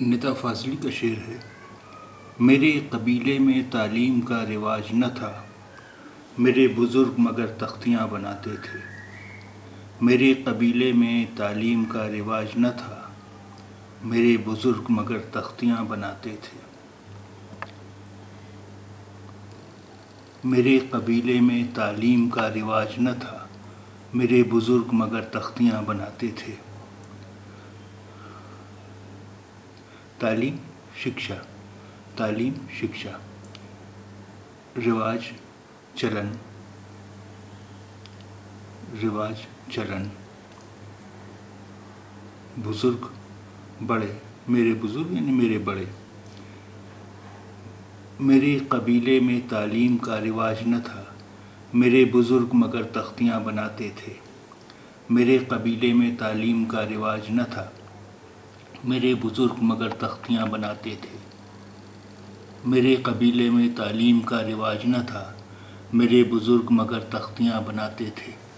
ندا فاضلی کا شعر ہے۔ میرے قبیلے میں تعلیم کا رواج نہ تھا، میرے بزرگ مگر تختیاں بناتے تھے۔ میرے قبیلے میں تعلیم کا رواج نہ تھا، میرے بزرگ مگر تختیاں بناتے تھے۔ میرے قبیلے میں تعلیم کا رواج نہ تھا، میرے بزرگ مگر تختیاں بناتے تھے۔ تعلیم شکشا، تعلیم شکشا، رواج چلن، رواج چلن، بزرگ بڑے، میرے بزرگ یعنی میرے بڑے۔ میرے قبیلے میں تعلیم کا رواج نہ تھا، میرے بزرگ مگر تختیاں بناتے تھے۔ میرے قبیلے میں تعلیم کا رواج نہ تھا، میرے بزرگ مگر تختیاں بناتے تھے۔ میرے قبیلے میں تعلیم کا رواج نہ تھا، میرے بزرگ مگر تختیاں بناتے تھے۔